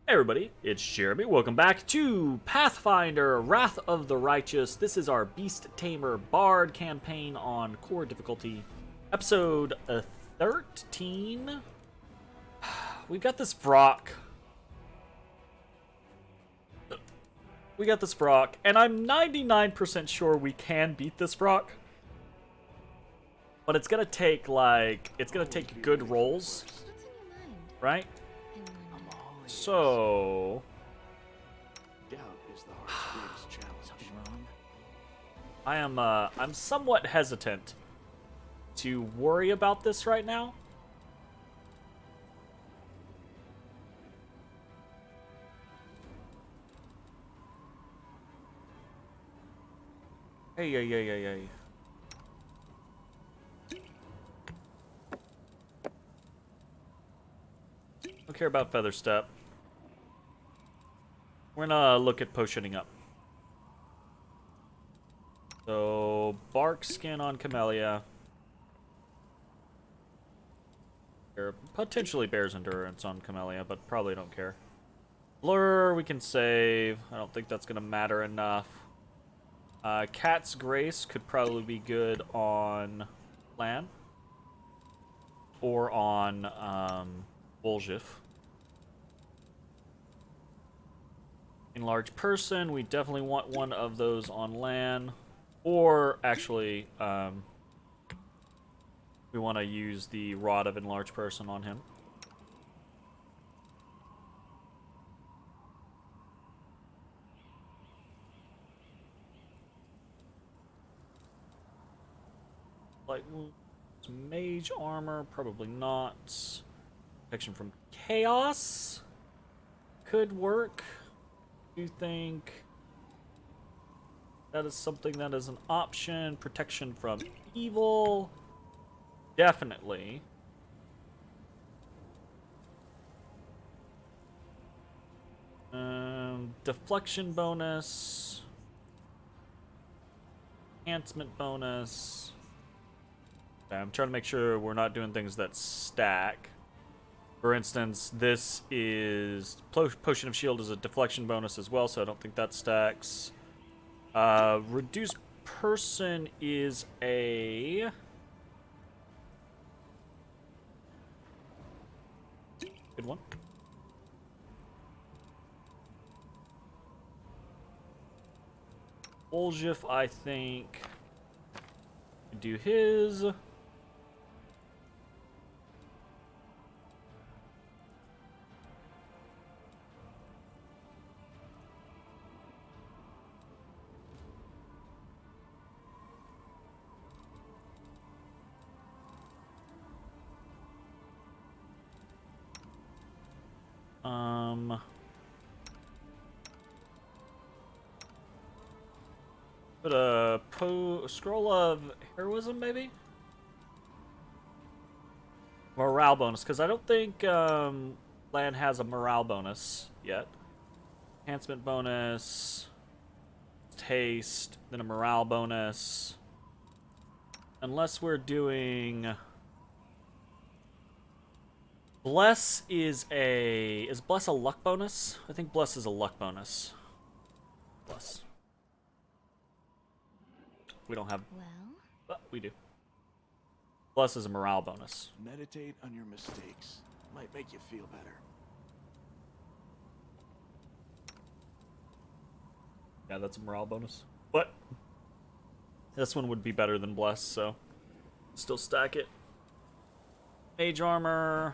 Hey everybody, it's Jeremy. Welcome back to Pathfinder, Wrath of the Righteous. This is our Beast Tamer Bard campaign on core difficulty. Episode 13. We got this Vrock. And I'm 99% sure we can beat this Vrock. But it's gonna take, good rolls. Right? So, Doubt is the heart's greatest challenge. I'm somewhat hesitant to worry about this right now. Hey. Don't care about Feather Step. We're gonna look at potioning up. So, bark skin on Camellia. Or potentially Bear's Endurance on Camellia, but probably don't care. Blur, we can save. I don't think that's gonna matter enough. Cat's Grace could probably be good on Lan. Or on, Bullshift. Enlarged Person, we definitely want one of those on Lan. Or, actually, we want to use the Rod of Enlarged Person on him. Light wounds, mage armor, probably not. Protection from chaos could work. Do you think that is something that is an option? Protection from evil, definitely. Deflection bonus, enhancement bonus. Okay, I'm trying to make sure we're not doing things that stack. For instance, this is Potion of Shield is a deflection bonus as well, so I don't think that stacks. Reduced Person is a good one. Bullshift, I think, could do his. Put a scroll of heroism, maybe? Morale bonus, because I don't think Lan has a morale bonus yet. Enhancement bonus, taste, then a morale bonus. Unless we're doing... Bless is a... Is Bless a luck bonus? I think Bless is a luck bonus. Bless. We don't have... Well? But we do. Bless is a morale bonus. Meditate on your mistakes. Might make you feel better. Yeah, that's a morale bonus. But this one would be better than Bless, so still stack it. Mage armor.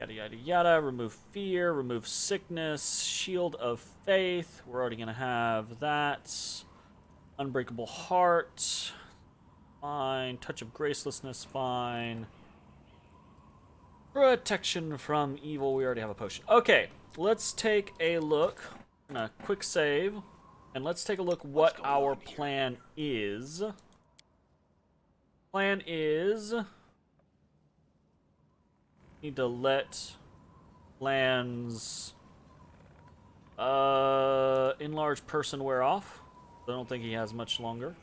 Yada yada yada. Remove fear. Remove sickness. Shield of faith. We're already gonna have that. Unbreakable heart. Fine. Touch of gracelessness. Fine. Protection from evil. We already have a potion. Okay, let's take a look. A quick save. And let's take a look what our plan is. Plan is... Need to let Lan's enlarged person wear off. I don't think he has much longer.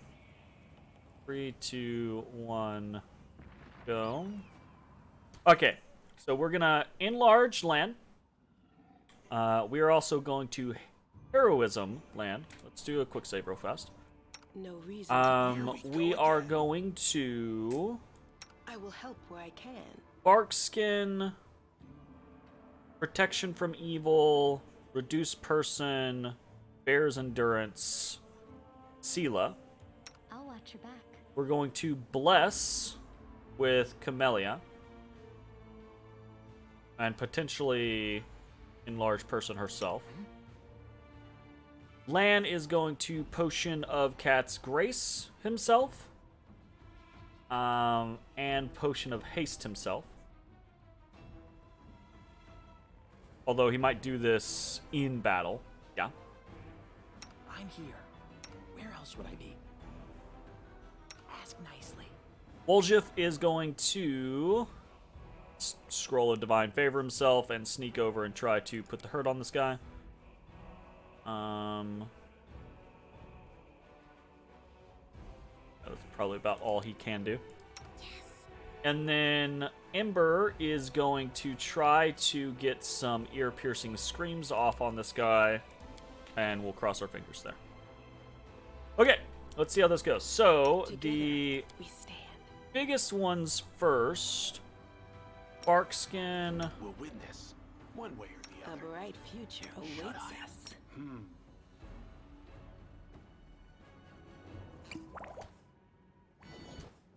3, 2, 1, go. Okay, so we're gonna enlarge Lan. We are also going to heroism land. Let's do a quick save real fast. No reason. We are going to I will help where I can. bark skin, protection from evil, reduce person, bear's endurance, Sela. I'll watch your back. We're going to bless with Camellia. And potentially enlarge person herself. Lan is going to potion of Cat's Grace himself. And potion of haste himself. Although he might do this in battle. Yeah. I'm here. Where else would I be? Ask nicely. Woljif is going to scroll a divine favor himself and sneak over and try to put the hurt on this guy. That's probably about all he can do. And then Ember is going to try to get some ear-piercing screams off on this guy, and we'll cross our fingers there. Okay, let's see how this goes. So, the We stand. biggest ones first. Barkskin. We'll win this, one way or the A other. bright future awaits us.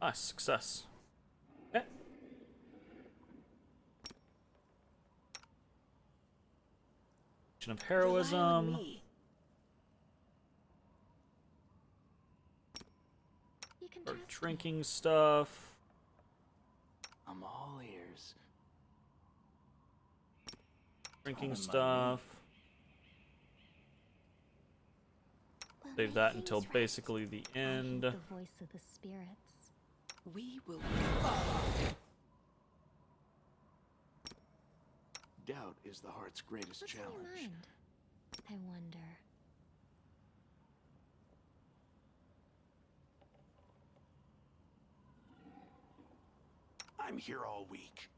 Nice, success. Okay. Of Rely on heroism. me. You can Or trust me. drinking stuff. I'm all ears. Drinking stuff. We'll Save make that things until right. basically the I heed end. the voice of the spirits. We will. Doubt is the heart's greatest What's on your challenge. mind? I wonder. I'm here all week.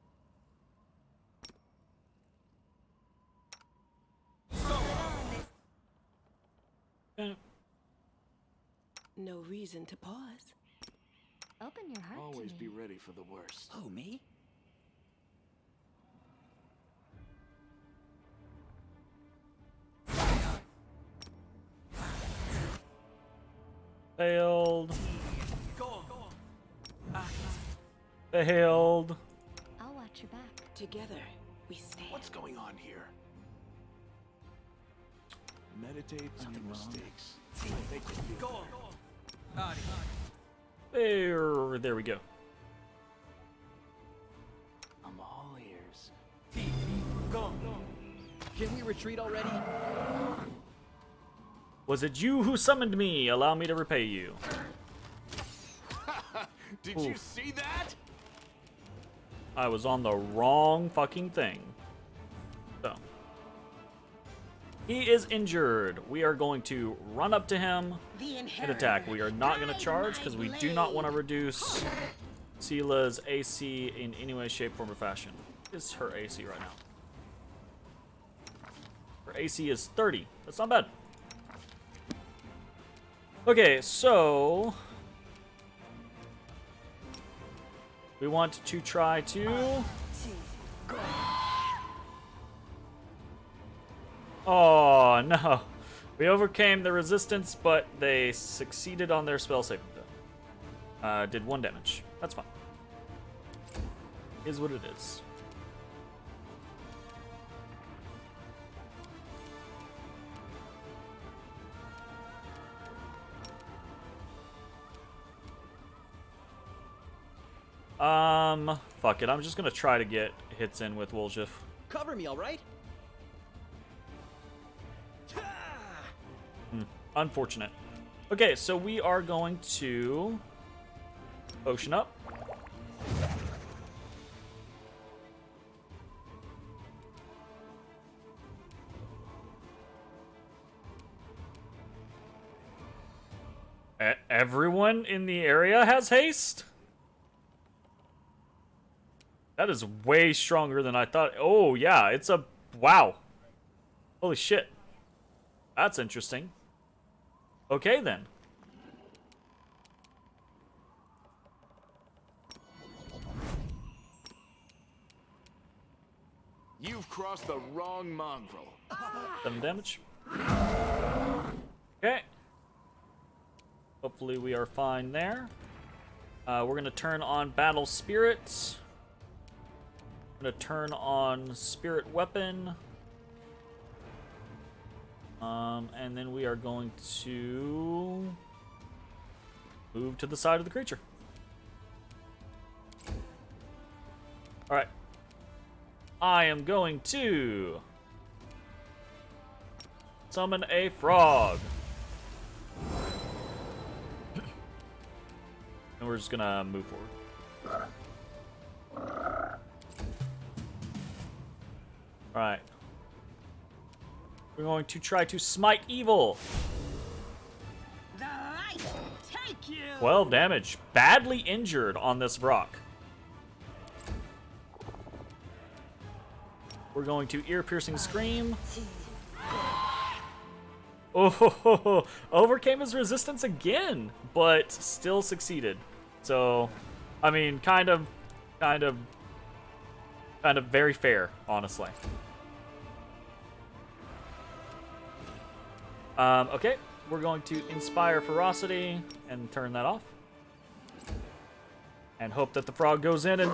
Eh, No reason to pause. Open your heart Always to be me. ready for the worst. Oh, me? Failed. Go on. Failed. I'll watch your back. Together, we stand. What's going on here? Meditate on your mistakes. They can be Go on. There we go. I'm all ears. Go on. Can we retreat already? Was it you who summoned me? Allow me to repay you. Did you see that? I was on the wrong fucking thing. So. He is injured. We are going to run up to him and attack. We are not going to charge because we do not want to reduce Sela's AC in any way, shape, form, or fashion. What is her AC right now? Her AC is 30. That's not bad. Okay, so we want to try to... Oh, no. We overcame the resistance, but they succeeded on their spell saving throw. Did 1 damage. That's fine. Is what it is. Fuck it. I'm just gonna try to get hits in with Woljif. Cover me, all right? Unfortunate. Okay, so we are going to potion up. Everyone in the area has haste? That is way stronger than I thought. Oh, yeah, it's a... Wow. Holy shit. That's interesting. Okay, then. You've crossed the wrong mongrel. 7 damage. Okay. Hopefully we are fine there. We're going to turn on Battle Spirits. We're going to turn on Spirit Weapon. And then we are going to move to the side of the creature. Alright. I am going to summon a frog. And we're just gonna move forward. Alright. We're going to try to smite evil. The light take you. 12 damage. Badly injured on this rock. We're going to ear-piercing scream. Oh, overcame his resistance again, but still succeeded. So, I mean, kind of very fair, honestly. Okay, we're going to inspire ferocity and turn that off, and hope that the frog goes in and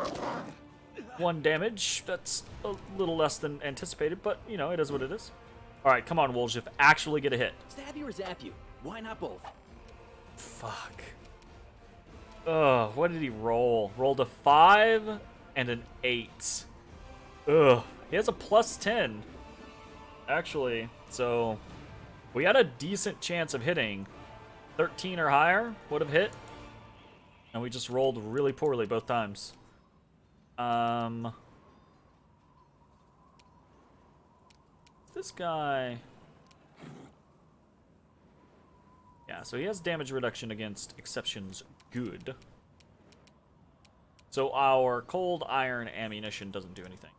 1 damage. That's a little less than anticipated, but you know, it is what it is. All right, come on, Wolsif, actually get a hit. Stab you or zap you? Why not both? Fuck. Ugh, what did he roll? Rolled a 5 and an 8. Ugh, he has a +10. Actually, so we had a decent chance of hitting. 13 or higher would have hit. And we just rolled really poorly both times. This guy... Yeah, so he has damage reduction against exceptions. Good. So our cold iron ammunition doesn't do anything.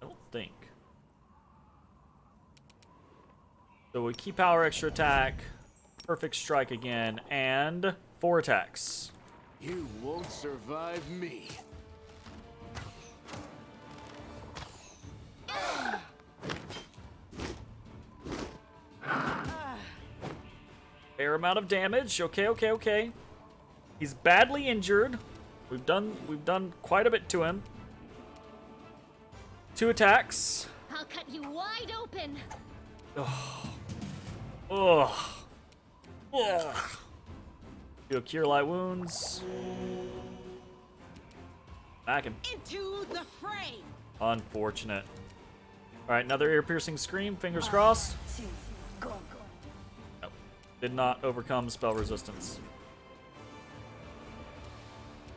I don't think. So we keep power extra attack, perfect strike again, and 4 attacks. You won't survive me. Fair amount of damage. Okay. He's badly injured. We've done quite a bit to him. 2 attacks. I'll cut you wide open. Ugh. Do a cure light wounds. Back him. Into the fray. Unfortunate. All right, another ear-piercing scream. Fingers crossed. Nope. Did not overcome spell resistance.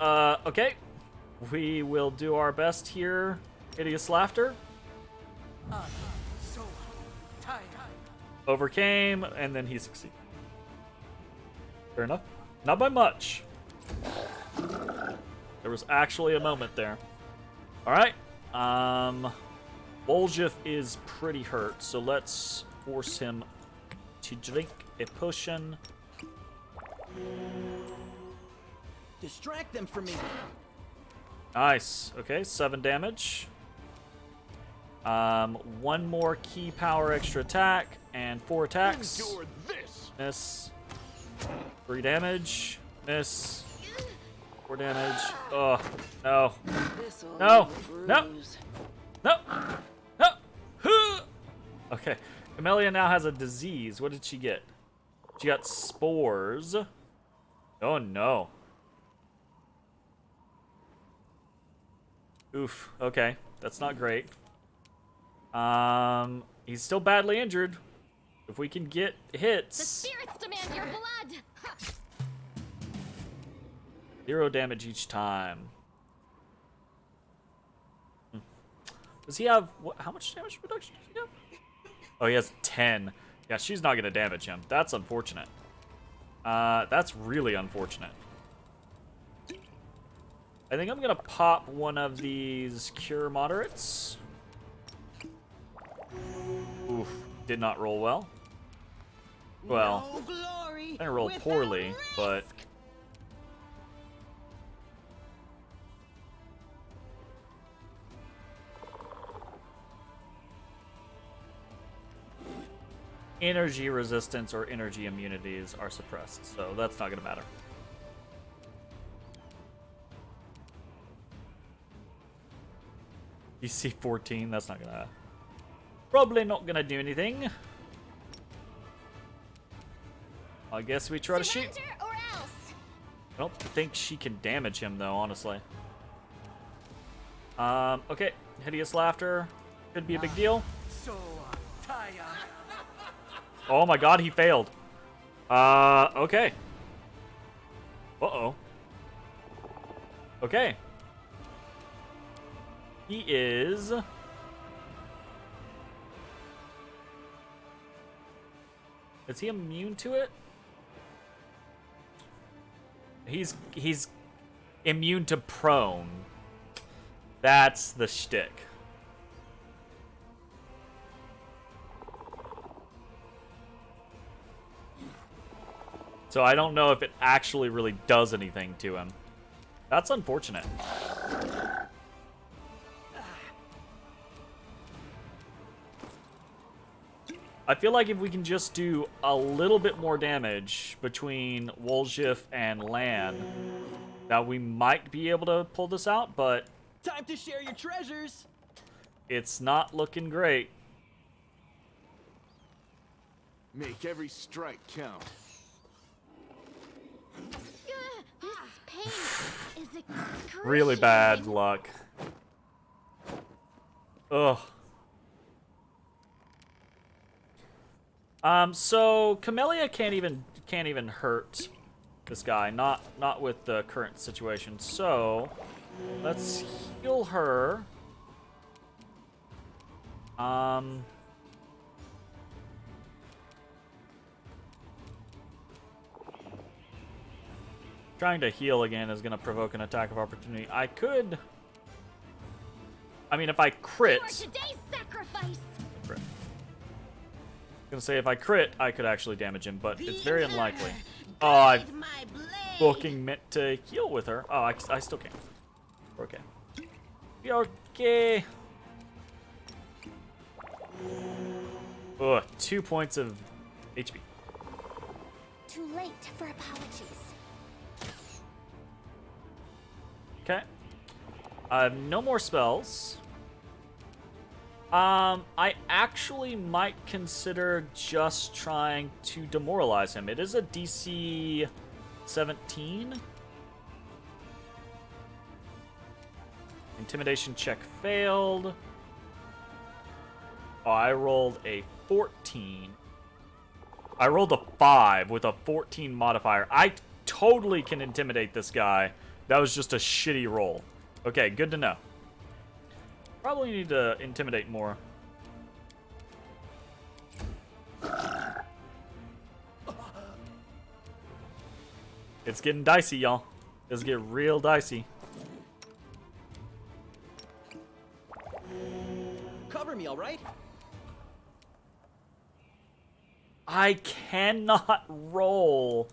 Okay. We will do our best here. Hideous laughter. So tired. Overcame, and then he succeeded. Fair enough. Not by much. There was actually a moment there. Alright. Boljith is pretty hurt, so let's force him to drink a potion. Distract them from me. Nice. Okay, 7 damage. 1 more key power extra attack, and 4 attacks. Endure this. Miss. 3 damage. Miss. 4 damage. Oh, no. This'll No. leave a No. bruise. No. No. Huh. Okay. Camellia now has a disease. What did she get? She got spores. Oh, no. Oof. Okay. That's not great. He's still badly injured. If we can get hits. The spirits demand your blood. Ha. 0 damage each time. Does he have... how much damage reduction does he have? Oh, he has 10. Yeah, she's not going to damage him. That's unfortunate. That's really unfortunate. I think I'm going to pop one of these Cure Moderates. Did not roll well. Well, no glory I didn't roll without poorly, but risk. energy resistance or energy immunities are suppressed, so that's not gonna matter. DC 14, that's not gonna... Probably not gonna do anything. I guess we try to shoot. Surrender or else. I don't think she can damage him, though, honestly. Okay. Hideous Laughter. Could be a big deal. So, Taya. Oh my god, he failed. Okay. Uh-oh. Okay. He is... Is he immune to it? He's immune to prone. That's the shtick. So I don't know if it actually really does anything to him. That's unfortunate. I feel like if we can just do a little bit more damage between Woljif and Lan, that we might be able to pull this out, but Time to share your treasures. it's not looking great. Make every strike count. This pain is excruciating. Really bad luck. Ugh. So Camellia can't even hurt this guy, not with the current situation. So let's heal her. Trying to heal again is gonna provoke an attack of opportunity. I mean, if I crit. You are today's sacrifice. Crit. Gonna say if I crit, I could actually damage him, but it's very unlikely. Oh, I Guide my blade. fucking meant to heal with her. Oh, I still can't. We're okay. We're okay. Ugh, 2 points of HP. Too late for apologies. Okay. I have no more spells. I actually might consider just trying to demoralize him. It is a DC 17. Intimidation check failed. Oh, I rolled a 14. I rolled a 5 with a 14 modifier. I totally can intimidate this guy. That was just a shitty roll. Okay, good to know. Probably need to intimidate more. It's getting dicey, y'all. It's getting real dicey. Cover me, all right? I cannot roll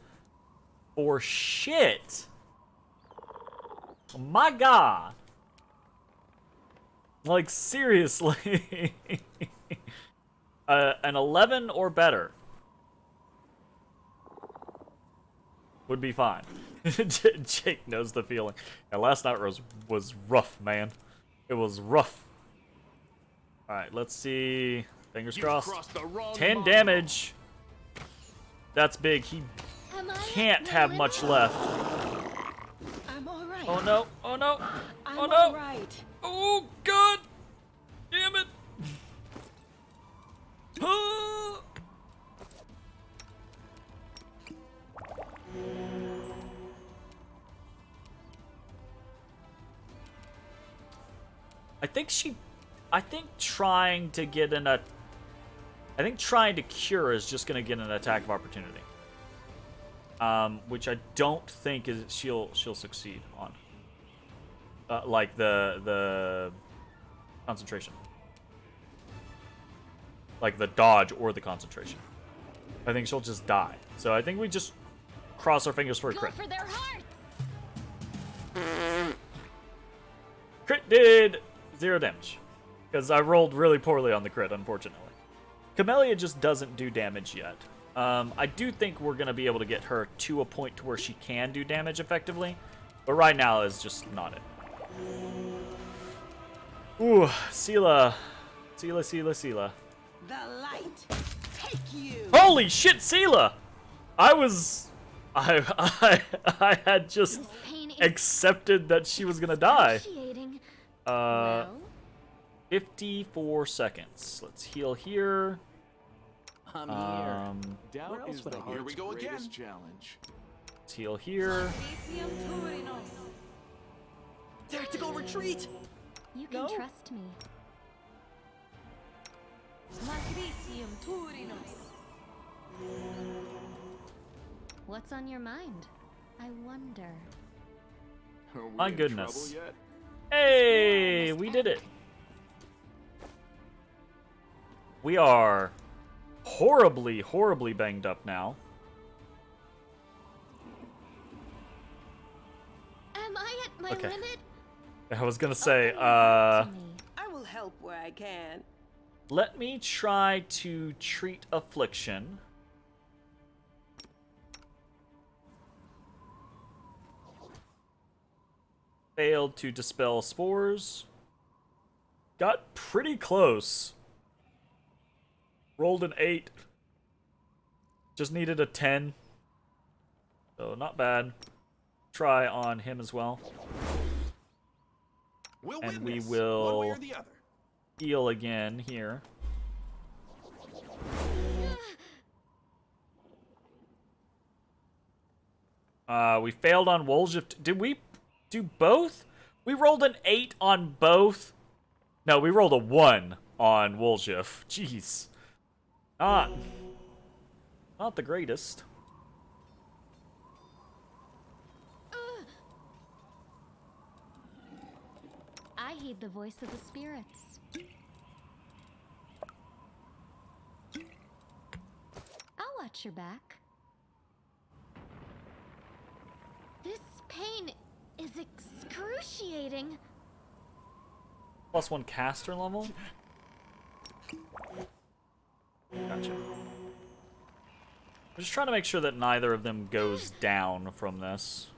for shit. Oh my god. Like, seriously. An 11 or better would be fine. Jake knows the feeling. And last night was rough, man. It was rough. Alright, let's see. Fingers crossed. Crossed the wrong 10 line. damage. That's big. He Am I can't the have winner? much left. I'm all right. Oh no. Oh no. I'm Oh no. all right. Oh god. Damn it. Ah. I think trying to get I think trying to cure is just going to get an attack of opportunity. Which I don't think is she'll succeed on. Like the concentration. like the dodge or the concentration. I think she'll just die. So I think we just cross our fingers for a Go crit. for their hearts. Crit did 0 damage. Because I rolled really poorly on the crit, unfortunately. Camellia just doesn't do damage yet. I do think we're going to be able to get her to a point to where she can do damage effectively. But right now is just not it. Ooh, Sela. Sela. The light. Take you. Holy shit, Sela! I had just This pain is accepted that she was gonna die. excruciating. Uh, Well, 54 seconds. Let's heal here. I'm here. Doubt Where else is would the I be? heart's Here we go greatest again. challenge. Let's heal here. Tactical retreat! you can No? trust me. What's on your mind? I wonder. Are we My in goodness. trouble yet? Hey, we did it. We are horribly, horribly banged up now. Am I at my Okay. limit? I was gonna say, To me. I will help where I can. let me try to treat affliction. Failed to dispel spores. Got pretty close. Rolled an 8. Just needed a 10. So not bad. Try on him as well. We'll And win we this, will- one way or the other. Heal again here. We failed on Wolgift. Did we do both? We rolled an 8 on both. No, we rolled a 1 on Wolgift. Jeez. Not the greatest. I heed the voice of the spirits. I'll watch your back. This pain is excruciating. +1 caster level. Gotcha. I'm just trying to make sure that neither of them goes down from this.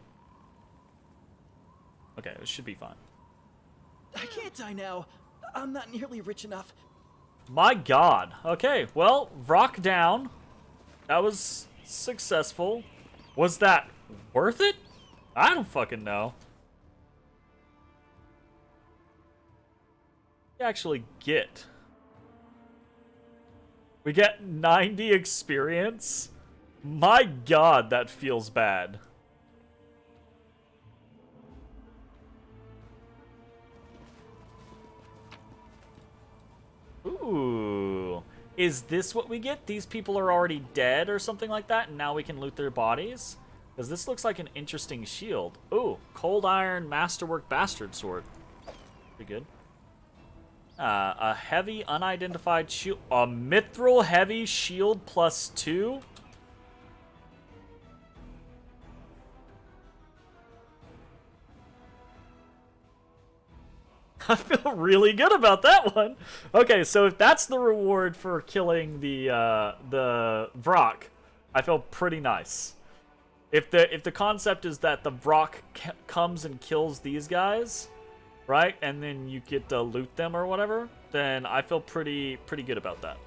Okay, it should be fine. I can't die now. I'm not nearly rich enough. My god. Okay, well, rock down. That was successful. Was that worth it? I don't fucking know. We actually get. We get 90 experience? My god, that feels bad. Ooh. Is this what we get? These people are already dead or something like that, and now we can loot their bodies? Because this looks like an interesting shield. Ooh, Cold Iron Masterwork Bastard Sword. Pretty good. A heavy unidentified shield. A mithril heavy shield +2? I feel really good about that one. Okay, so if that's the reward for killing the Vrock, I feel pretty nice. If the concept is that the Vrock comes and kills these guys, right, and then you get to loot them or whatever, then I feel pretty good about that.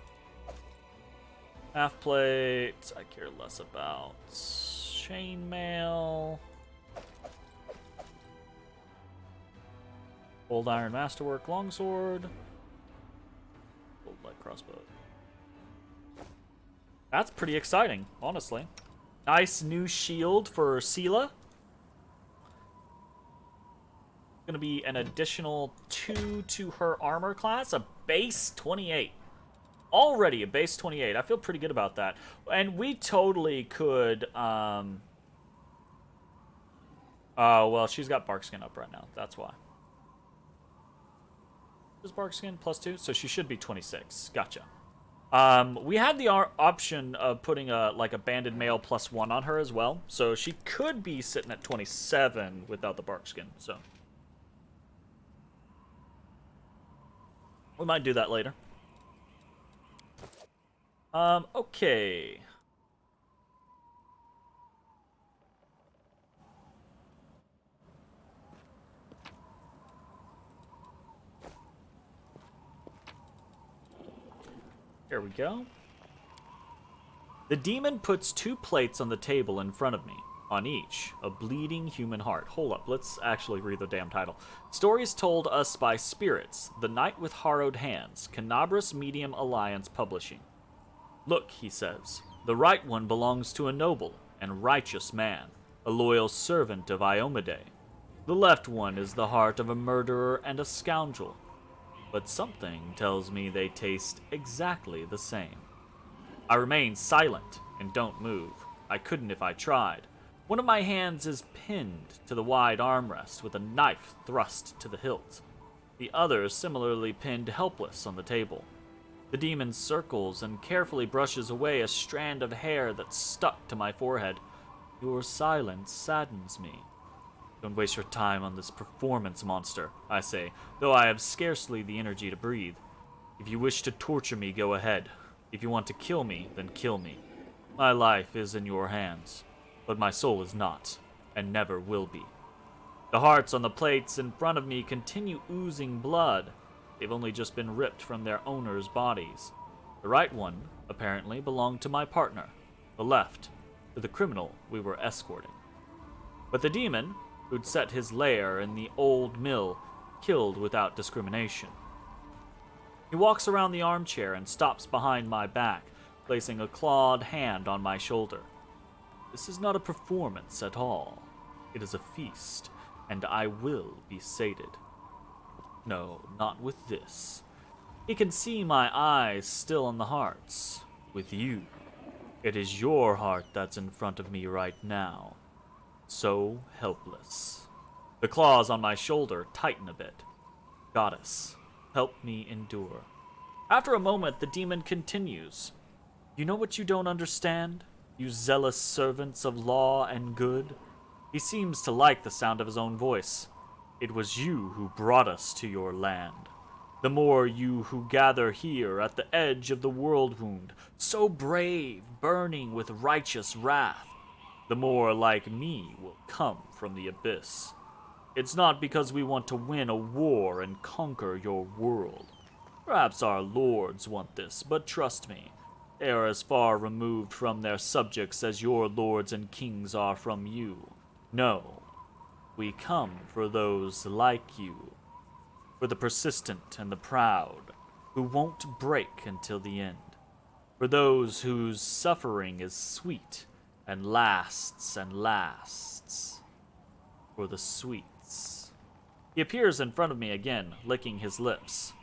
Half plate, I care less about. Chainmail. Old Iron Masterwork Longsword. Old Light Crossbow. That's pretty exciting, honestly. Nice new shield for Sela. Gonna be an additional 2 to her armor class, a base 28. Already a base 28. I feel pretty good about that. And we totally could, well, she's got Barkskin up right now. That's why. Is Barkskin +2? So she should be 26. Gotcha. We had the option of putting a banded mail +1 on her as well, so she could be sitting at 27 without the bark skin. So we might do that later. Okay. Here we go. The demon puts 2 plates on the table in front of me. On each, a bleeding human heart. Hold up, let's actually read the damn title. Stories told us by spirits. The Knight with Harrowed Hands. Canabras Medium Alliance Publishing. Look, he says. The right one belongs to a noble and righteous man, a loyal servant of Iomade. The left one is the heart of a murderer and a scoundrel. But something tells me they taste exactly the same. I remain silent and don't move. I couldn't if I tried. One of my hands is pinned to the wide armrest with a knife thrust to the hilt. The other is similarly pinned helpless on the table. The demon circles and carefully brushes away a strand of hair that's stuck to my forehead. Your silence saddens me. Don't waste your time on this performance, monster, I say, though I have scarcely the energy to breathe. If you wish to torture me, go ahead. If you want to kill me, then kill me. My life is in your hands, but my soul is not, and never will be. The hearts on the plates in front of me continue oozing blood. They've only just been ripped from their owners' bodies. The right one, apparently, belonged to my partner. The left, to the criminal we were escorting. But the demon, who'd set his lair in the old mill, killed without discrimination. He walks around the armchair and stops behind my back, placing a clawed hand on my shoulder. This is not a performance at all. It is a feast, and I will be sated. No, not with this. He can see my eyes still on the hearts. With you. It is your heart that's in front of me right now. So helpless. The claws on my shoulder tighten a bit. Goddess, help me endure. After a moment, the demon continues. You know what you don't understand? You zealous servants of law and good? He seems to like the sound of his own voice. It was you who brought us to your land. The more you who gather here at the edge of the world wound, so brave, burning with righteous wrath, the more like me will come from the abyss. It's not because we want to win a war and conquer your world. Perhaps our lords want this, but trust me, they are as far removed from their subjects as your lords and kings are from you. No, we come for those like you, for the persistent and the proud, who won't break until the end, for those whose suffering is sweet and lasts, for the sweets. He appears in front of me again, licking his lips.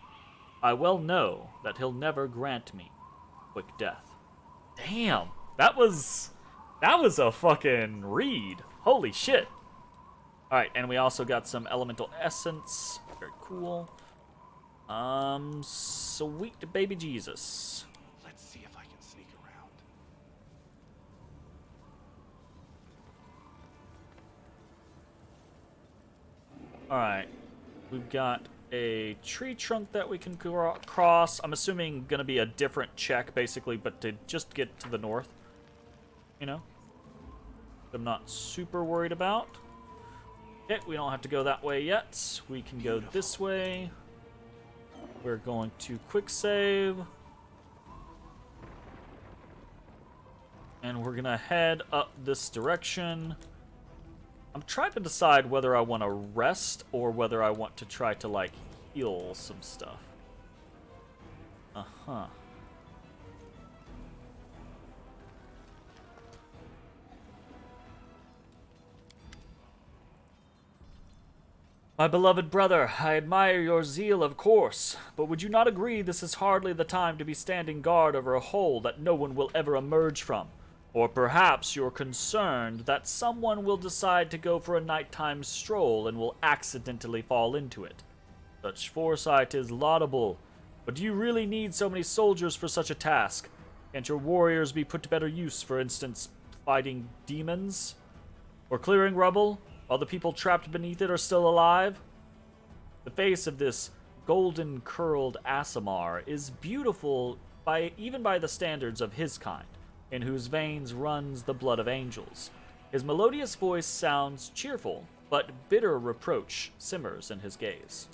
I well know that he'll never grant me quick death. Damn, that was a fucking read. Holy shit. Alright, and we also got some elemental essence. Very cool. Sweet baby Jesus. Let's see if I can sneak around. Alright, we've got a tree trunk that we can cross. I'm assuming gonna be a different check, basically, but to just get to the north. You know? I'm not super worried about. Okay, we don't have to go that way yet. We can go this way. We're going to quick save. And we're gonna head up this direction. I'm trying to decide whether I want to rest or whether I want to try to, like, heal some stuff. Uh-huh. My beloved brother, I admire your zeal, of course, but would you not agree this is hardly the time to be standing guard over a hole that no one will ever emerge from? Or perhaps you're concerned that someone will decide to go for a nighttime stroll and will accidentally fall into it. Such foresight is laudable, But do you really need so many soldiers for such a task? Can't your warriors be put to better use, for instance, fighting demons? Or clearing rubble, while the people trapped beneath it are still alive? The face of this golden-curled Aasimar is beautiful even by the standards of his kind, in whose veins runs the blood of angels. His melodious voice sounds cheerful, but bitter reproach simmers in his gaze.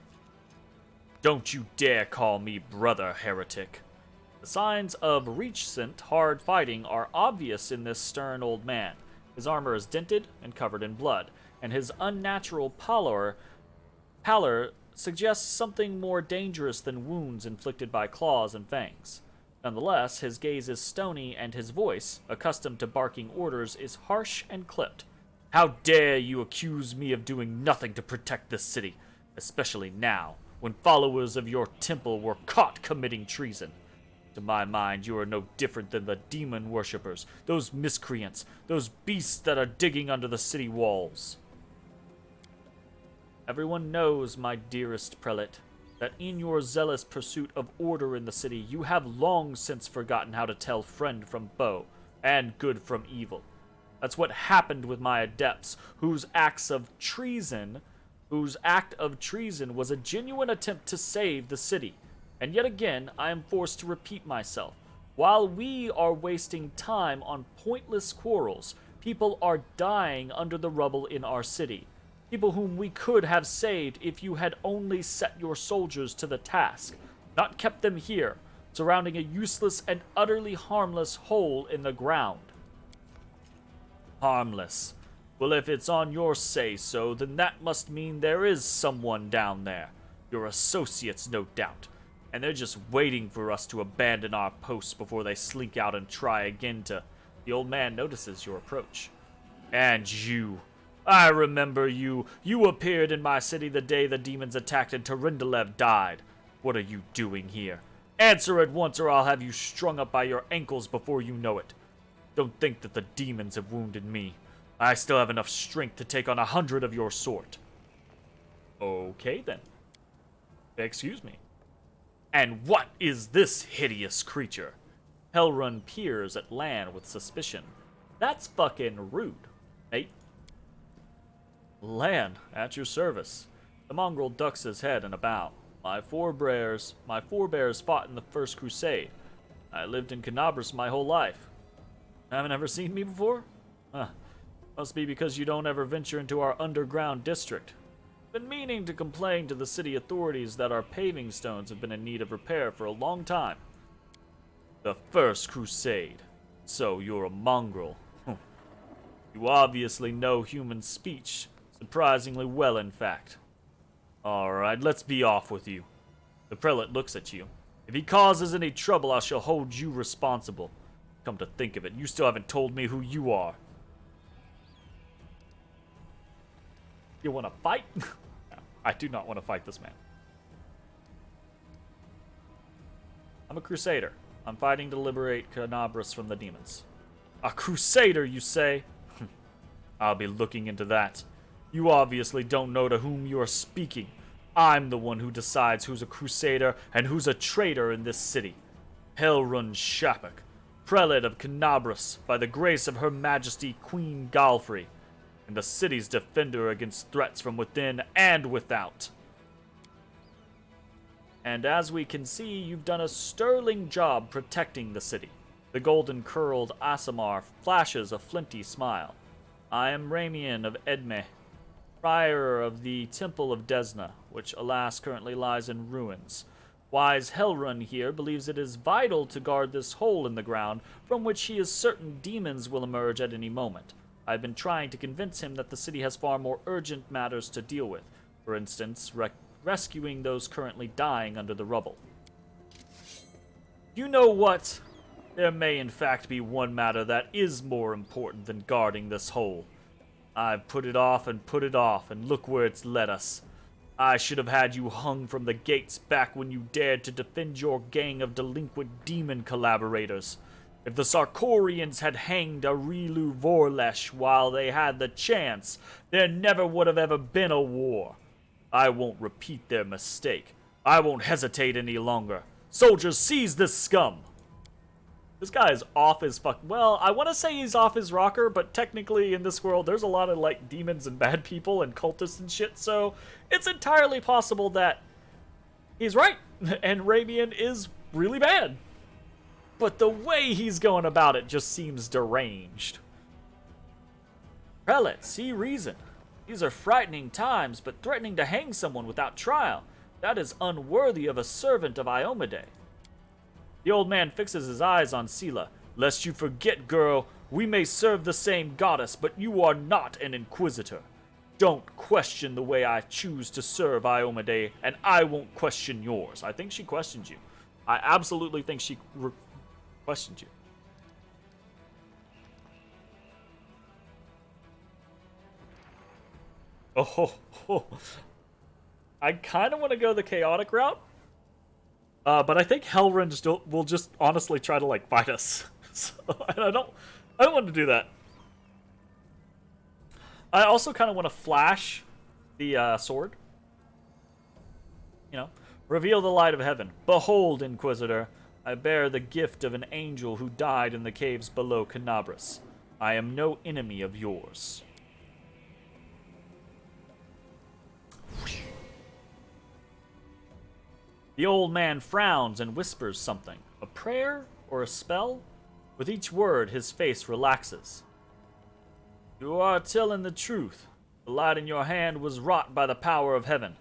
Don't you dare call me brother, heretic. The signs of recent hard fighting are obvious in this stern old man. His armor is dented and covered in blood, and his unnatural pallor suggests something more dangerous than wounds inflicted by claws and fangs. Nonetheless, his gaze is stony, and his voice, accustomed to barking orders, is harsh and clipped. How dare you accuse me of doing nothing to protect this city, especially now, when followers of your temple were caught committing treason? To my mind, you are no different than the demon worshippers, those miscreants, those beasts that are digging under the city walls. Everyone knows, my dearest prelate, that in your zealous pursuit of order in the city, you have long since forgotten how to tell friend from foe, and good from evil. That's what happened with my adepts, whose act of treason was a genuine attempt to save the city. And yet again, I am forced to repeat myself. While we are wasting time on pointless quarrels, people are dying under the rubble in our city. People whom we could have saved if you had only set your soldiers to the task, not kept them here, surrounding a useless and utterly harmless hole in the ground. Harmless. Well, if it's on your say-so, then that must mean there is someone down there. Your associates, no doubt. And they're just waiting for us to abandon our posts before they slink out and try again to... The old man notices your approach. And you... I remember you. You appeared in my city the day the demons attacked and Terindalev died. What are you doing here? Answer at once or I'll have you strung up by your ankles before you know it. Don't think that the demons have wounded me. I still have enough strength to take on 100 of your sort. Okay then. Excuse me. And what is this hideous creature? Hellrun peers at Lan with suspicion. That's fucking rude, mate. Lan, at your service. The mongrel ducks his head in a bow. My forebears fought in the First Crusade. I lived in Canabras my whole life. Haven't ever seen me before? Huh. Must be because you don't ever venture into our underground district. Been meaning to complain to the city authorities that our paving stones have been in need of repair for a long time. The First Crusade. So you're a mongrel. You obviously know human speech. Surprisingly well, in fact. Alright, let's be off with you. The prelate looks at you. If he causes any trouble, I shall hold you responsible. Come to think of it, you still haven't told me who you are. You want to fight? No, I do not want to fight this man. I'm a crusader. I'm fighting to liberate Canabras from the demons. A crusader, you say? I'll be looking into that. You obviously don't know to whom you are speaking. I'm the one who decides who's a crusader and who's a traitor in this city. Hellrun Shapok, prelate of Canabras, by the grace of Her Majesty Queen Galfrey, and the city's defender against threats from within and without. And as we can see, you've done a sterling job protecting the city. The golden-curled Aasimar flashes a flinty smile. I am Ramian of Edme, prior of the Temple of Desna, which alas currently lies in ruins. Wise Hellrun here believes it is vital to guard this hole in the ground from which he is certain demons will emerge at any moment. I've been trying to convince him that the city has far more urgent matters to deal with. For instance, rescuing those currently dying under the rubble. You know what? There may in fact be one matter that is more important than guarding this hole. I've put it off, and look where it's led us. I should have had you hung from the gates back when you dared to defend your gang of delinquent demon collaborators. If the Sarkorians had hanged Arilu Vorlesh while they had the chance, there never would have ever been a war. I won't repeat their mistake. I won't hesitate any longer. Soldiers, seize this scum! This guy is off his fuck. Well, I want to say he's off his rocker, but technically in this world, there's a lot of, like, demons and bad people and cultists and shit, so it's entirely possible that he's right, and Ramian is really bad. But the way he's going about it just seems deranged. Prelate, see reason. These are frightening times, but threatening to hang someone without trial, that is unworthy of a servant of Iomade. The old man fixes his eyes on Sela. Lest you forget, girl, we may serve the same goddess, but you are not an inquisitor. Don't question the way I choose to serve Iomade, and I won't question yours. I think she questioned you. I absolutely think she questioned you. Oh. I kind of want to go the chaotic route. But I think Helren will just honestly try to, like, fight us. So, I don't want to do that. I also kind of want to flash the sword. You know, reveal the light of heaven. Behold, Inquisitor, I bear the gift of an angel who died in the caves below Canabras. I am no enemy of yours. The old man frowns and whispers something. A prayer or a spell? With each word, his face relaxes. You are telling the truth. The light in your hand was wrought by the power of heaven.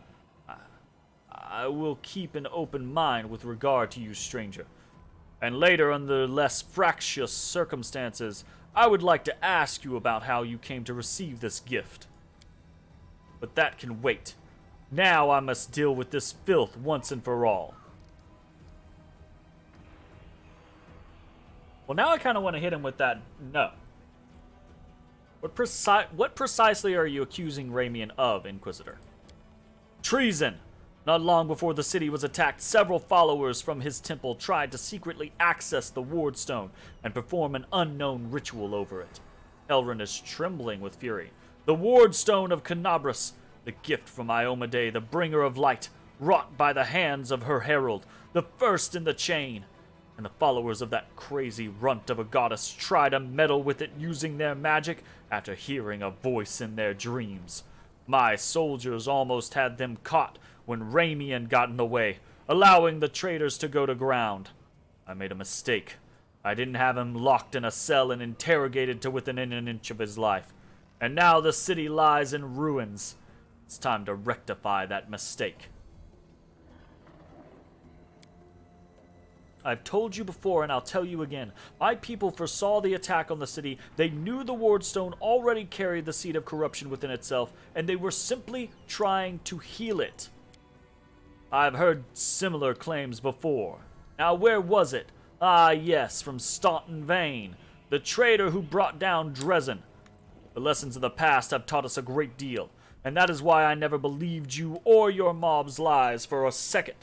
I will keep an open mind with regard to you, stranger. And later, under less fractious circumstances, I would like to ask you about how you came to receive this gift. But that can wait. Now I must deal with this filth once and for all. Well, now I kind of want to hit him with that no. What precisely are you accusing Ramian of, Inquisitor? Treason! Not long before the city was attacked, several followers from his temple tried to secretly access the Wardstone and perform an unknown ritual over it. Elrond is trembling with fury. The Wardstone of Canabras, the gift from Iomade, the bringer of light, wrought by the hands of her herald, the first in the chain. And the followers of that crazy runt of a goddess try to meddle with it using their magic after hearing a voice in their dreams. My soldiers almost had them caught when Ramian got in the way, allowing the traitors to go to ground. I made a mistake. I didn't have him locked in a cell and interrogated to within an inch of his life. And now the city lies in ruins. It's time to rectify that mistake. I've told you before, and I'll tell you again. My people foresaw the attack on the city. They knew the Wardstone already carried the seed of corruption within itself, and they were simply trying to heal it. I've heard similar claims before. Now, where was it? Ah, yes, from Staunton Vane, the traitor who brought down Dresden. The lessons of the past have taught us a great deal. And that is why I never believed you or your mob's lies for a second.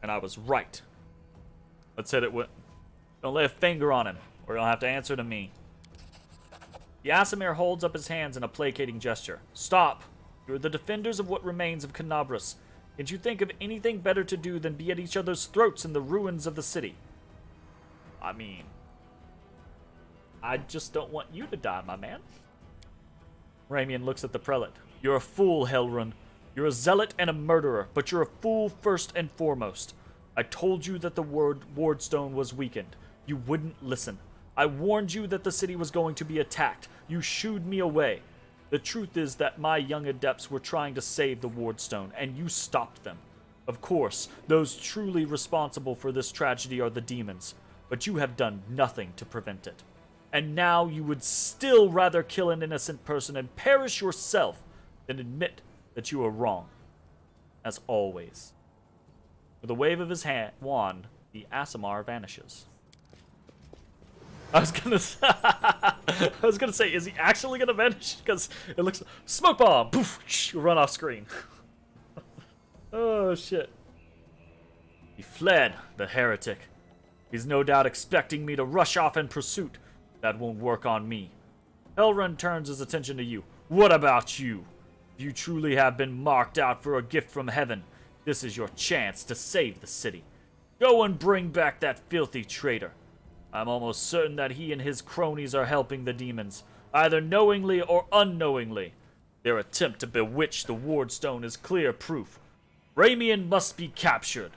And I was right. Let's hit it with... Don't lay a finger on him, or you'll have to answer to me. The Aasimar holds up his hands in a placating gesture. Stop! You are the defenders of what remains of Canabras. Can't you think of anything better to do than be at each other's throats in the ruins of the city? I mean... I just don't want you to die, my man. Ramian looks at the prelate. You're a fool, Helrun. You're a zealot and a murderer, but you're a fool first and foremost. I told you that the Wardstone was weakened. You wouldn't listen. I warned you that the city was going to be attacked. You shooed me away. The truth is that my young adepts were trying to save the Wardstone, and you stopped them. Of course, those truly responsible for this tragedy are the demons, but you have done nothing to prevent it. And now you would still rather kill an innocent person and perish yourself than admit that you are wrong. As always. With a wave of his wand, the Aasimar vanishes. I was gonna say, is he actually gonna vanish? Because it looks smoke bomb, poof, run off screen. Oh shit! He fled, the heretic. He's no doubt expecting me to rush off in pursuit. That won't work on me. Elrond turns his attention to you. What about you? If you truly have been marked out for a gift from heaven, this is your chance to save the city. Go and bring back that filthy traitor. I'm almost certain that he and his cronies are helping the demons, either knowingly or unknowingly. Their attempt to bewitch the Wardstone is clear proof. Ramian must be captured.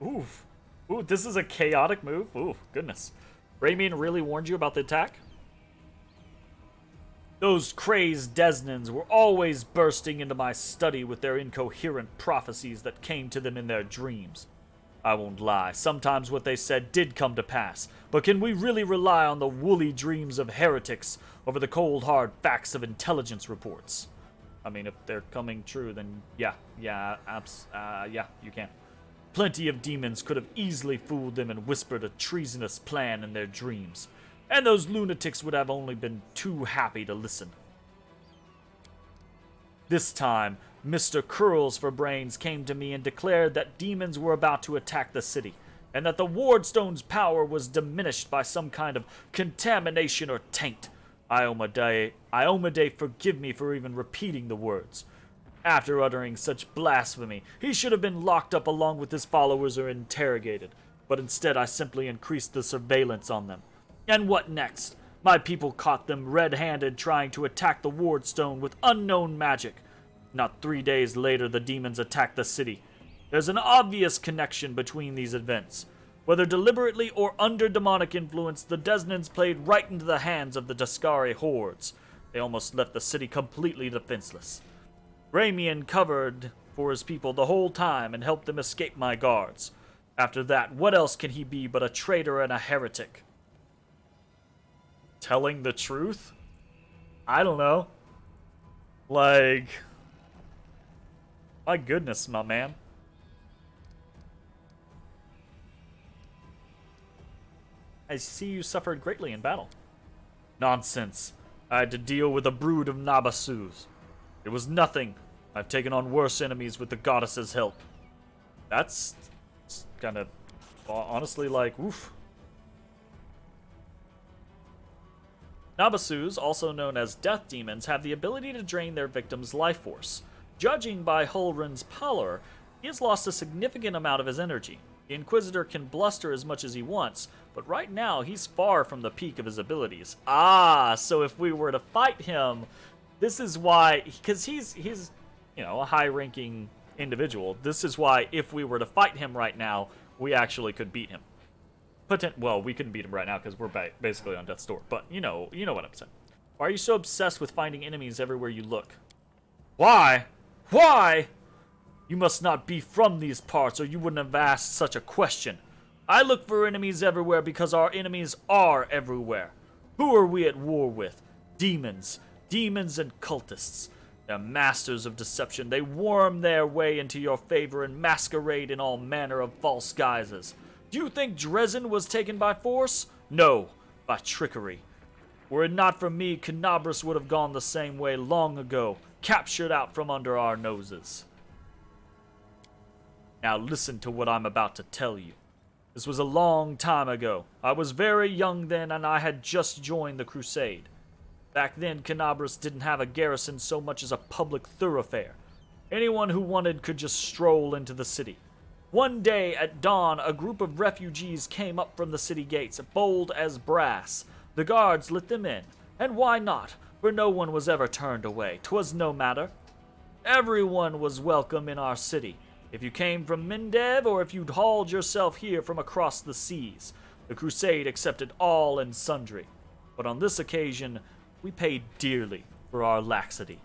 Oof. Ooh, this is a chaotic move. Ooh, goodness. Ramian really warned you about the attack? Those crazed Desnans were always bursting into my study with their incoherent prophecies that came to them in their dreams. I won't lie, sometimes what they said did come to pass, but can we really rely on the woolly dreams of heretics over the cold hard facts of intelligence reports? I mean, if they're coming true, then yeah, you can. Plenty of demons could have easily fooled them and whispered a treasonous plan in their dreams, and those lunatics would have only been too happy to listen. This time, Mr. Curls for Brains came to me and declared that demons were about to attack the city, and that the Wardstone's power was diminished by some kind of contamination or taint. Iomade forgive me for even repeating the words. After uttering such blasphemy, he should have been locked up along with his followers or interrogated, but instead I simply increased the surveillance on them. And what next? My people caught them red-handed trying to attack the Wardstone with unknown magic. Not 3 days later, the demons attacked the city. There's an obvious connection between these events. Whether deliberately or under demonic influence, the Desnans played right into the hands of the Daskari hordes. They almost left the city completely defenseless. Ramian covered for his people the whole time and helped them escape my guards. After that, what else can he be but a traitor and a heretic? Telling the truth? I don't know. Like, my goodness, my man. I see you suffered greatly in battle. Nonsense. I had to deal with a brood of Nabasus. It was nothing. I've taken on worse enemies with the goddess's help. That's kind of, honestly, like, oof. Nabasus, also known as death demons, have the ability to drain their victims' life force. Judging by Hulrun's pallor, he has lost a significant amount of his energy. The Inquisitor can bluster as much as he wants, but right now he's far from the peak of his abilities. Ah, so if we were to fight him, this is why, because he's a high-ranking individual. This is why if we were to fight him right now, we actually could beat him. Well, we couldn't beat him right now because we're basically on death's door. But you know what I'm saying. Why are you so obsessed with finding enemies everywhere you look? Why? Why? You must not be from these parts, or you wouldn't have asked such a question. I look for enemies everywhere because our enemies are everywhere. Who are we at war with? Demons. Demons and cultists. They're masters of deception. They worm their way into your favor and masquerade in all manner of false guises. Do you think Dresden was taken by force? No, by trickery. Were it not for me, Canabras would have gone the same way long ago, captured out from under our noses. Now listen to what I'm about to tell you. This was a long time ago. I was very young then, and I had just joined the Crusade. Back then, Canabras didn't have a garrison so much as a public thoroughfare. Anyone who wanted could just stroll into the city. One day at dawn, a group of refugees came up from the city gates, bold as brass. The guards let them in, and why not? For no one was ever turned away. 'Twas no matter. Everyone was welcome in our city. If you came from Mendev, or if you'd hauled yourself here from across the seas, the Crusade accepted all and sundry. But on this occasion, we paid dearly for our laxity.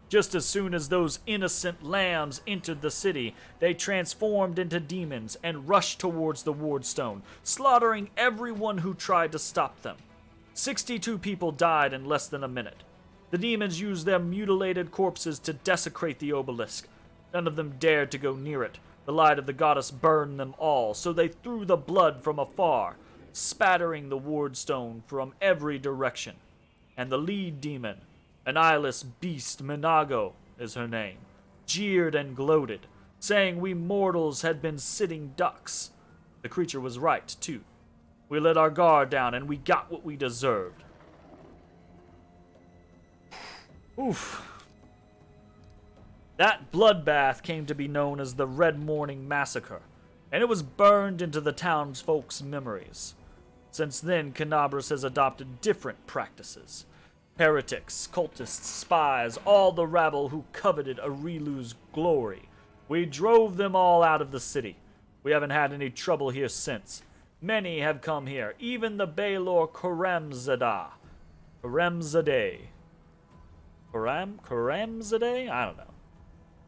Just as soon as those innocent lambs entered the city, they transformed into demons and rushed towards the Wardstone, slaughtering everyone who tried to stop them. 62 people died in less than a minute. The demons used their mutilated corpses to desecrate the obelisk. None of them dared to go near it. The light of the goddess burned them all, so they threw the blood from afar, spattering the Wardstone from every direction. And the lead demon, an eyeless beast, Minago is her name, jeered and gloated, saying we mortals had been sitting ducks. The creature was right, too. We let our guard down, and we got what we deserved. Oof. That bloodbath came to be known as the Red Morning Massacre, and it was burned into the townsfolk's memories. Since then, Canabras has adopted different practices. Heretics, cultists, spies, all the rabble who coveted Arilu's glory. We drove them all out of the city. We haven't had any trouble here since. Many have come here, even the Balor Karamzadeh. Karamzadeh? I don't know.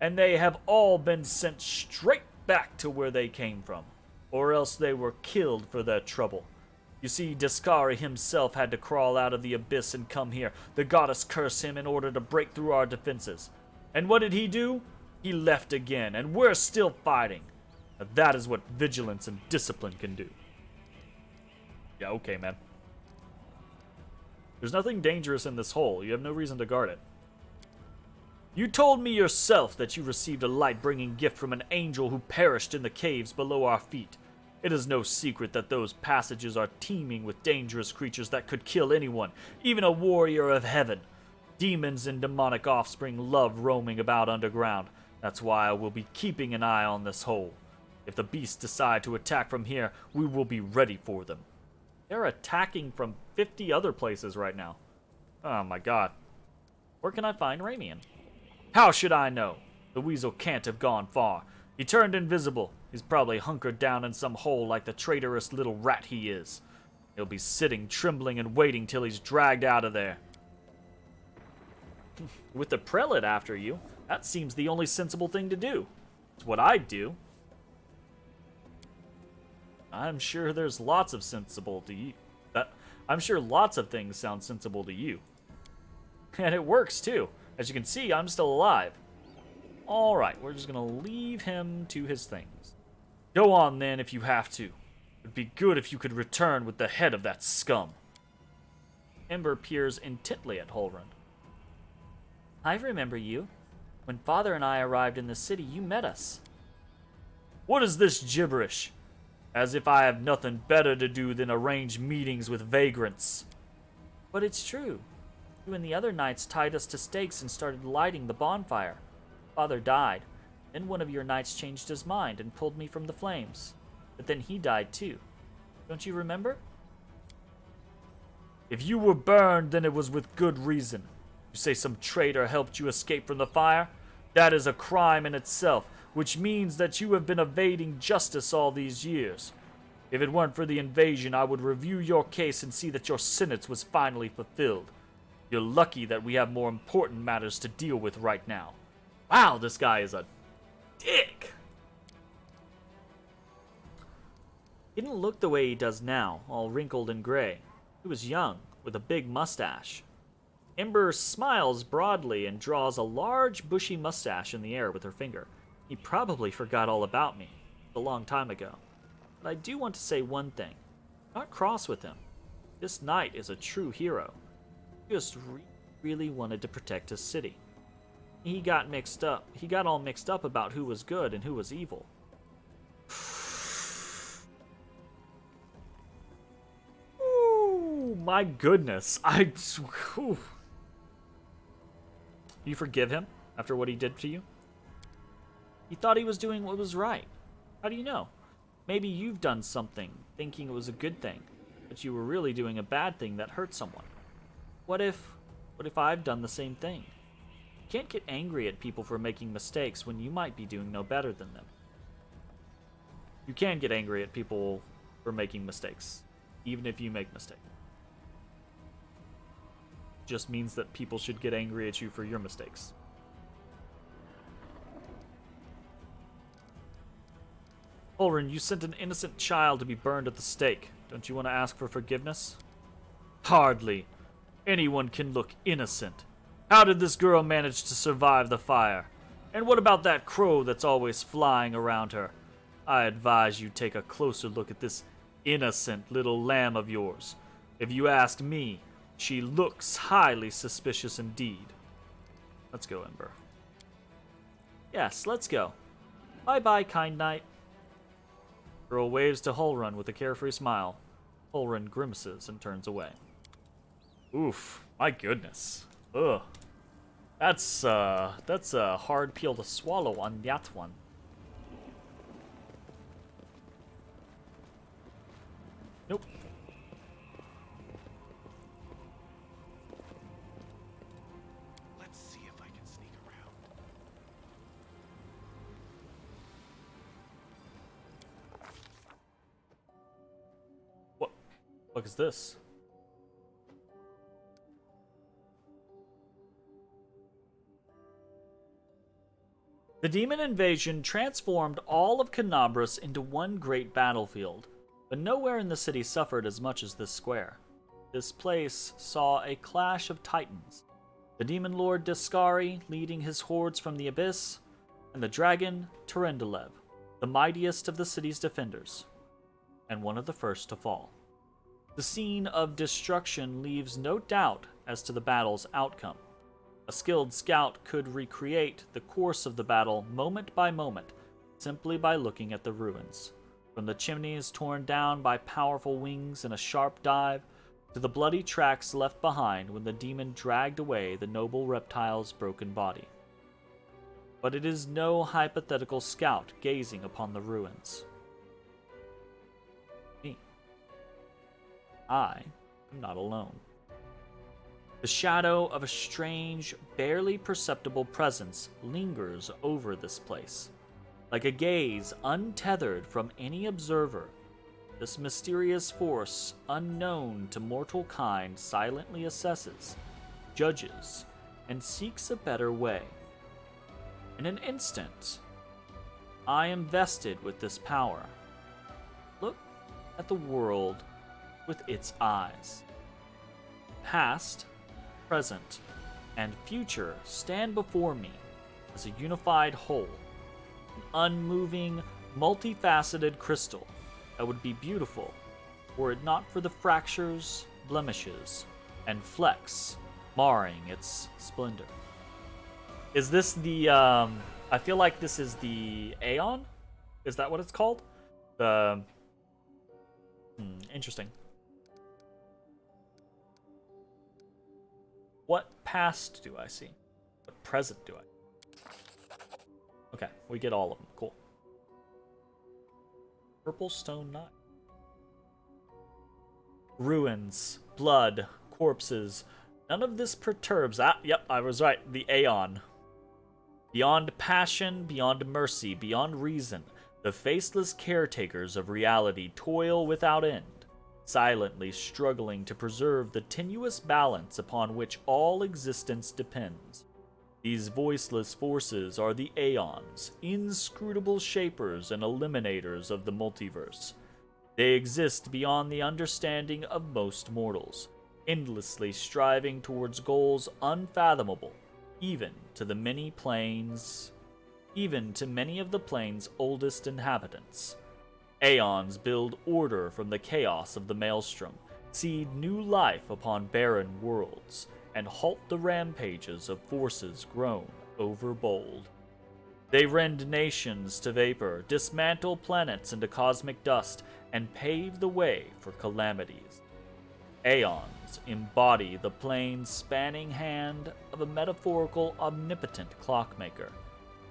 And they have all been sent straight back to where they came from, or else they were killed for their trouble. You see, Discari himself had to crawl out of the abyss and come here. The goddess cursed him in order to break through our defenses. And what did he do? He left again, and we're still fighting. Now that is what vigilance and discipline can do. Yeah, okay, man. There's nothing dangerous in this hole. You have no reason to guard it. You told me yourself that you received a light-bringing gift from an angel who perished in the caves below our feet. It is no secret that those passages are teeming with dangerous creatures that could kill anyone, even a warrior of heaven. Demons and demonic offspring love roaming about underground. That's why I will be keeping an eye on this hole. If the beasts decide to attack from here, we will be ready for them. They're attacking from 50 other places right now. Oh my god. Where can I find Ramian? How should I know? The weasel can't have gone far. He turned invisible. He's probably hunkered down in some hole like the traitorous little rat he is. He'll be sitting, trembling, and waiting till he's dragged out of there. With the prelate after you, that seems the only sensible thing to do. It's what I'd do. I'm sure there's lots of sensible to you. I'm sure lots of things sound sensible to you. And it works too. As you can see, I'm still alive. Alright, we're just gonna leave him to his things. Go on then if you have to. It'd be good if you could return with the head of that scum. Ember peers intently at Holrund. I remember you. When Father and I arrived in the city, you met us. What is this gibberish? As if I have nothing better to do than arrange meetings with vagrants. But it's true. You and the other knights tied us to stakes and started lighting the bonfire. Father died. Then one of your knights changed his mind and pulled me from the flames. But then he died too. Don't you remember? If you were burned, then it was with good reason. You say some traitor helped you escape from the fire? That is a crime in itself, which means that you have been evading justice all these years. If it weren't for the invasion, I would review your case and see that your sentence was finally fulfilled. You're lucky that we have more important matters to deal with right now. Wow, this guy is a dick. He didn't look the way he does now, all wrinkled and gray. He was young, with a big mustache. Ember smiles broadly and draws a large, bushy mustache in the air with her finger. He probably forgot all about me, a long time ago. But I do want to say one thing. I'm not cross with him. This knight is a true hero. He just really wanted to protect his city. He got all mixed up about who was good and who was evil. Ooh, my goodness. Ooh. You forgive him after what he did to you? He thought he was doing what was right. How do you know? Maybe you've done something thinking it was a good thing, but you were really doing a bad thing that hurt someone. What if I've done the same thing? You can't get angry at people for making mistakes when you might be doing no better than them. You can get angry at people for making mistakes, even if you make mistakes. Just means that people should get angry at you for your mistakes. Holrund, you sent an innocent child to be burned at the stake. Don't you want to ask for forgiveness? Hardly. Anyone can look innocent. How did this girl manage to survive the fire? And what about that crow that's always flying around her? I advise you take a closer look at this innocent little lamb of yours. If you ask me, she looks highly suspicious indeed. Let's go, Ember. Yes, let's go. Bye-bye, kind knight. Girl waves to Holrund with a carefree smile. Holrund grimaces and turns away. Oof, my goodness. Ugh. That's a hard pill to swallow on that one. Nope. Let's see if I can sneak around. What? What is this? The demon invasion transformed all of Canabras into one great battlefield, but nowhere in the city suffered as much as this square. This place saw a clash of titans, the demon lord Discari leading his hordes from the abyss, and the dragon Terendelev, the mightiest of the city's defenders, and one of the first to fall. The scene of destruction leaves no doubt as to the battle's outcome. A skilled scout could recreate the course of the battle moment by moment, simply by looking at the ruins. From the chimneys torn down by powerful wings in a sharp dive, to the bloody tracks left behind when the demon dragged away the noble reptile's broken body. But it is no hypothetical scout gazing upon the ruins. Me. I am not alone. The shadow of a strange, barely perceptible presence lingers over this place. Like a gaze untethered from any observer, this mysterious force, unknown to mortal kind, silently assesses, judges, and seeks a better way. In an instant, I am vested with this power. Look at the world with its eyes. Past, present, and future stand before me as a unified whole, an unmoving, multifaceted crystal that would be beautiful were it not for the fractures, blemishes, and flecks marring its splendor. Is this the, I feel like this is the Aeon? Is that what it's called? The, interesting. What past do I see? What present do I? Okay, we get all of them. Cool. Purple stone knife. Ruins, blood, corpses. None of this perturbs. Yep, I was right. The Aeon. Beyond passion, beyond mercy, beyond reason, the faceless caretakers of reality toil without end, silently struggling to preserve the tenuous balance upon which all existence depends. These voiceless forces are the Aeons, inscrutable shapers and eliminators of the multiverse. They exist beyond the understanding of most mortals, endlessly striving towards goals unfathomable, even to many of the plane's oldest inhabitants. Aeons build order from the chaos of the maelstrom, seed new life upon barren worlds, and halt the rampages of forces grown overbold. They rend nations to vapor, dismantle planets into cosmic dust, and pave the way for calamities. Aeons embody the plane's spanning hand of a metaphorical omnipotent clockmaker,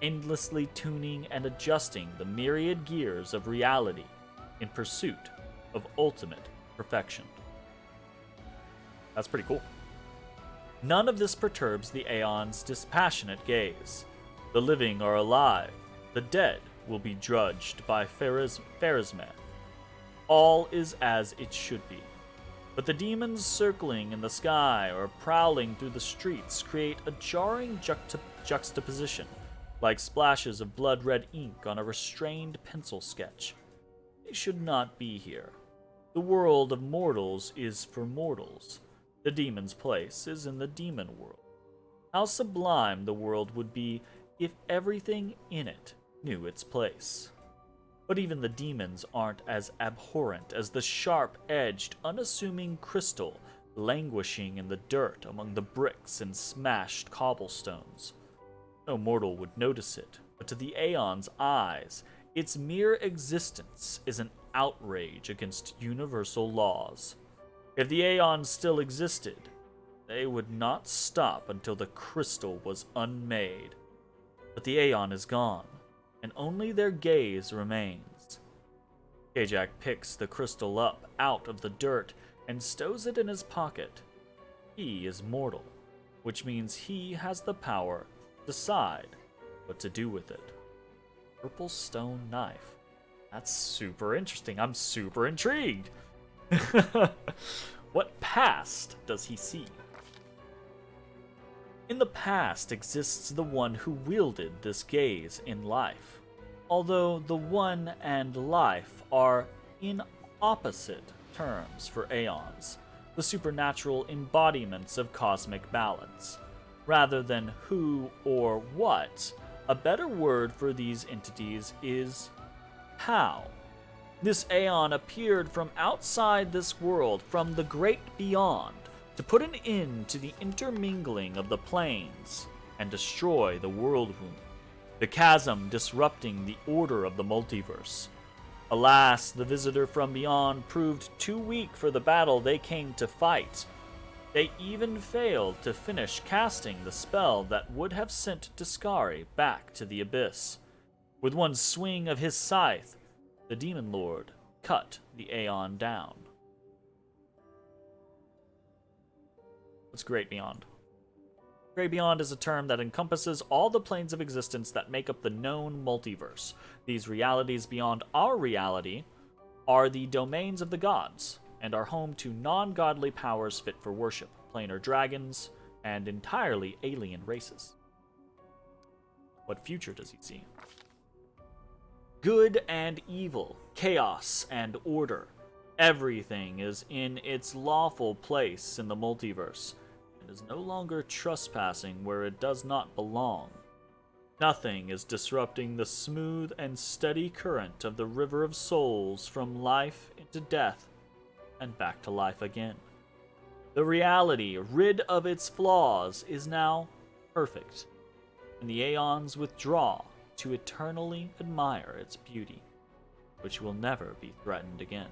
endlessly tuning and adjusting the myriad gears of reality in pursuit of ultimate perfection. That's pretty cool. None of this perturbs the Aeon's dispassionate gaze. The living are alive, the dead will be drudged by Pharisma. All is as it should be. But the demons circling in the sky or prowling through the streets create a jarring juxtaposition, like splashes of blood-red ink on a restrained pencil sketch. They should not be here. The world of mortals is for mortals. The demon's place is in the demon world. How sublime the world would be if everything in it knew its place. But even the demons aren't as abhorrent as the sharp-edged, unassuming crystal languishing in the dirt among the bricks and smashed cobblestones. No mortal would notice it, but to the Aeon's eyes, its mere existence is an outrage against universal laws. If the Aeon still existed, they would not stop until the crystal was unmade. But the Aeon is gone, and only their gaze remains. Kajak picks the crystal up out of the dirt and stows it in his pocket. He is mortal, which means he has the power to decide what to do with it. Purple stone knife. That's super interesting. I'm super intrigued. What past does he see? In the past exists the one who wielded this gaze in life, although the one and life are in opposite terms for aeons, the supernatural embodiments of cosmic balance. Rather than who or what, a better word for these entities is how. This aeon appeared from outside this world, from the great beyond, to put an end to the intermingling of the planes and destroy the world womb, the chasm disrupting the order of the multiverse. Alas, the visitor from beyond proved too weak for the battle they came to fight. They even failed to finish casting the spell that would have sent Discari back to the abyss. With one swing of his scythe, the Demon Lord cut the Aeon down. What's Great Beyond? Great Beyond is a term that encompasses all the planes of existence that make up the known multiverse. These realities beyond our reality are the domains of the gods, and are home to non-godly powers fit for worship, planar dragons, and entirely alien races. What future does he see? Good and evil, chaos and order. Everything is in its lawful place in the multiverse, and is no longer trespassing where it does not belong. Nothing is disrupting the smooth and steady current of the river of souls from life into death and back to life again. The reality, rid of its flaws, is now perfect, and the aeons withdraw to eternally admire its beauty, which will never be threatened again.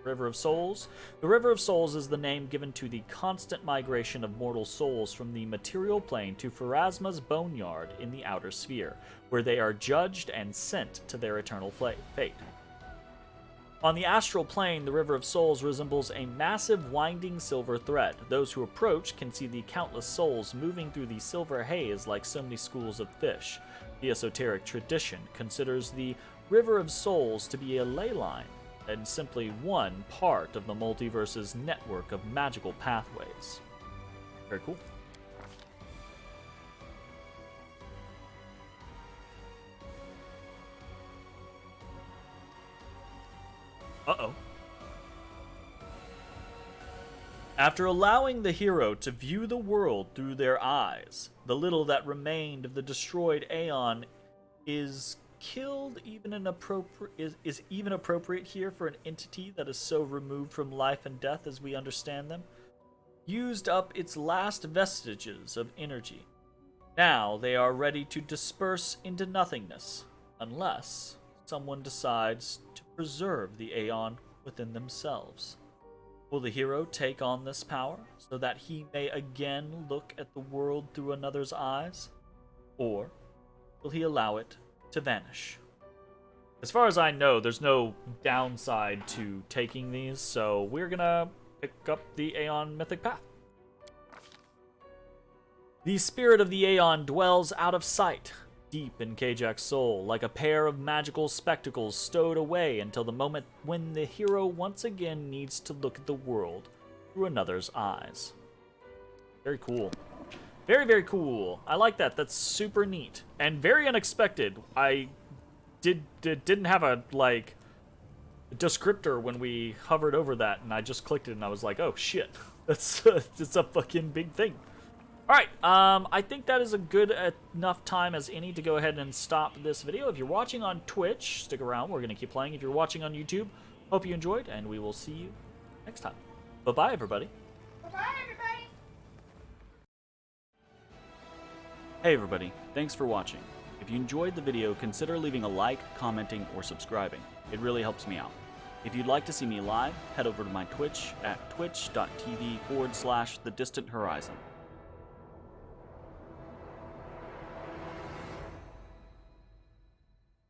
River of Souls. The River of Souls is the name given to the constant migration of mortal souls from the material plane to Pharasma's boneyard in the outer sphere, where they are judged and sent to their eternal fate. On the astral plane, the River of Souls resembles a massive winding silver thread. Those who approach can see the countless souls moving through the silver haze like so many schools of fish. The esoteric tradition considers the River of Souls to be a ley line, and simply one part of the multiverse's network of magical pathways. Very cool. Uh-oh. After allowing the hero to view the world through their eyes, the little that remained of the destroyed Aeon is killed. Is even appropriate here for an entity that is so removed from life and death as we understand them? Used up its last vestiges of energy. Now they are ready to disperse into nothingness, unless someone decides to preserve the Aeon within themselves. Will the hero take on this power so that he may again look at the world through another's eyes? Or will he allow it to vanish? As far as I know, there's no downside to taking these, so we're gonna pick up the Aeon Mythic Path. The spirit of the Aeon dwells out of sight, deep in Kajak's soul, like a pair of magical spectacles stowed away until the moment when the hero once again needs to look at the world through another's eyes. Very cool. Very, very cool. I like that. That's super neat. And very unexpected. I didn't have a, descriptor when we hovered over that, and I just clicked it, and I was like, oh, shit. It's a fucking big thing. Alright, I think that is a good enough time as any to go ahead and stop this video. If you're watching on Twitch, stick around. We're going to keep playing. If you're watching on YouTube, hope you enjoyed, and we will see you next time. Bye-bye, everybody. Bye-bye, everybody. Hey everybody, thanks for watching. If you enjoyed the video, consider leaving a like, commenting, or subscribing. It really helps me out. If you'd like to see me live, head over to my Twitch at twitch.tv/thedistanthorizon.